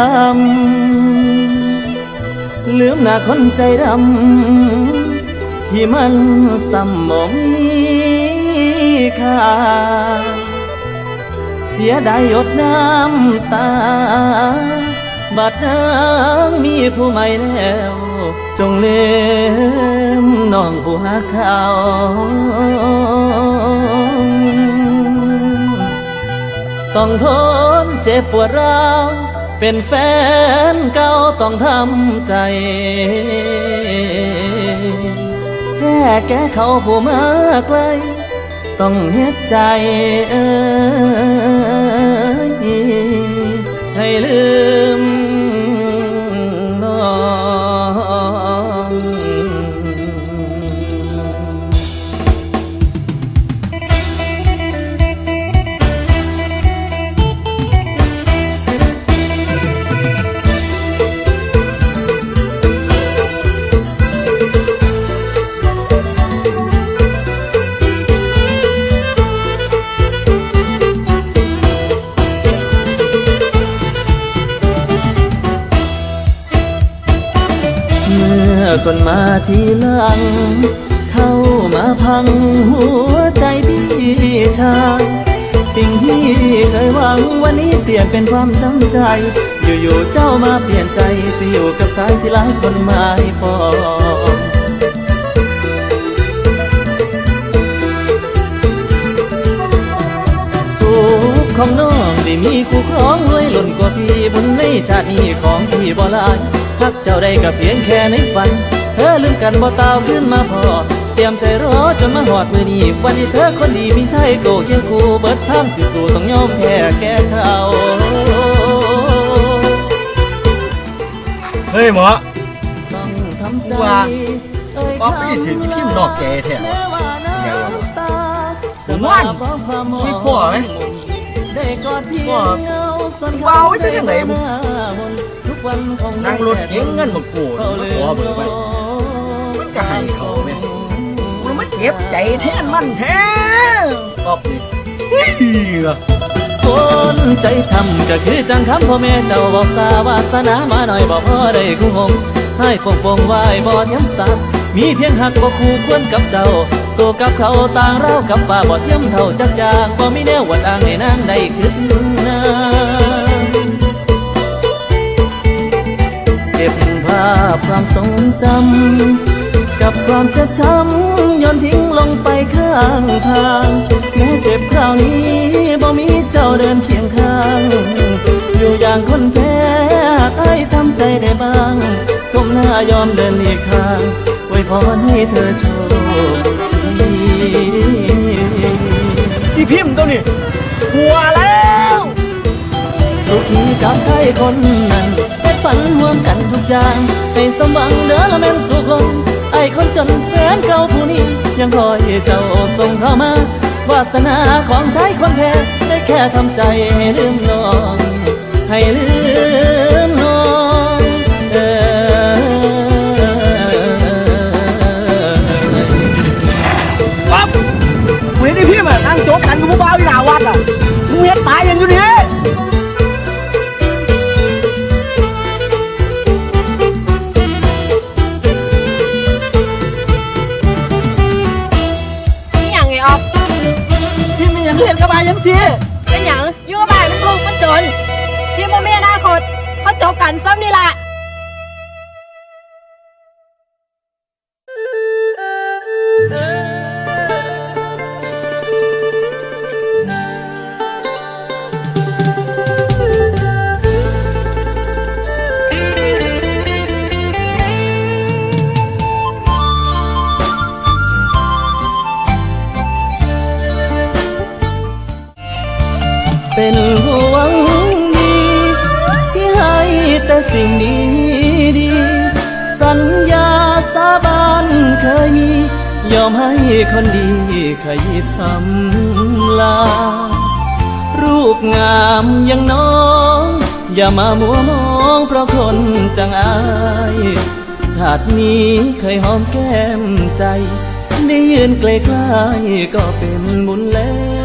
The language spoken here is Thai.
ำลืมหน้าคนใจดำที่มันซ้ำบ่มีค่าเสียดายหยดน้ำตาบัดน้ำมีผู้ใหม่แล้วจงลืมน้องผู้หาเขาต้องทนเจ็บปวดร้าวเป็นแฟนเก่าต้องทำใจแก้เขาผู้มาไกลต้องเฮ็ดใจให้ลืมน้องคนมาทีหลังเข้ามาพังหัวใจพี่ชายสิ่งที่เคยหวังวันนี้เปลี่ยนเป็นความช้ำใจอยู่ๆเจ้ามาเปลี่ยนใจไปอยู่กับชายที่หลายคนหมายปองสุขของน้องได้มีคู่ครองรวยล้นกว่าพี่บุญในชาตินี้ของพี่บ่หลายพักเจ้าได้กับเพียงแค่ในฝันเธอลืมกันบ่ตาวขึ้นมาพอเตรียมใจรอจนมาหอดมือนี้วันที่เธอคนดีมีใจโกเคียงคู่เบิดทางสิสู่ต้องยอมแพ้แก้เขาเฮ้ยหมอต้องทำใจว่าพี่ถึงพิมพ์นอกแกแท้ผมว่าไม่พอไหมว่าเบาไว้จะยังไงมึงนั่งรถเก๋งเงินมากูมาขอเบิกไปมันก็ให้เขาไหมกูมันเจ็บใจแทนมันแท้ตอบดิคนใจช้ำก็คือจังคำพ่อแม่เจ้าบอกสาวาสนามาหน่อยบอกพ่อได้คู่หงให้ปงปงไหวบ่ย้ำสักมีเพียงหักบ่คู่ควรกับเจ้าสู้กับเขาต่างเรากับฝ่าบ่เทียมเท่าจักอย่างบ่มีแนววัดอ้างให้นางได้ขึ้นนาเก็บภาพความทรงจำกับความเจ็บช้ำย้อนทิ้งลงไปข้างทางแม้เจ็บคราวนี้บ่มีเจ้าเดินเคียงข้างอยู่อย่างคนแพ้ให้ทำใจได้บ้างก้มหน้ายอมเดินหลีกทางอวยพรให้เธอโชคดีพี่พิมพ์ตัวนี้หัวแล้วสุขีกับชายคนนั้นให้ฝันร่วมกันทุกอย่างให้สมหวังเด้อละแม่นสุขลงไอ้คนจนแฟนเก่าผู้นี้ยังคอยเจ้าส่งเข้ามาวาสนาของชายคนแพ้ได้แค่ทำใจให้ลืมน้องให้ลืมน้องปั๊บเว้ยนี่พี่มานั่งโจ๊กกันกับผู้บ่าวที่หน้าวัดอ่ะมึงเฮ็ดตายอย่างอยู่นี่เห็นกระบายังสิเป็นอย่างอยู่กับบ้านมันลูกมันจนที่พ่อแม่อนาคตเขาจบกันซ้ำนี่แหละเป็นห่วงดีที่ให้แต่สิ่งดีๆสัญญาสาบานเคยมียอมให้คนดีขยี้ทำลารูปงามอย่างน้องอย่ามามัวมองเพราะคนจังอายชาตินี้เคยหอมแก้มใจได้ยืนใกล้ๆก็เป็นบุญแล้ว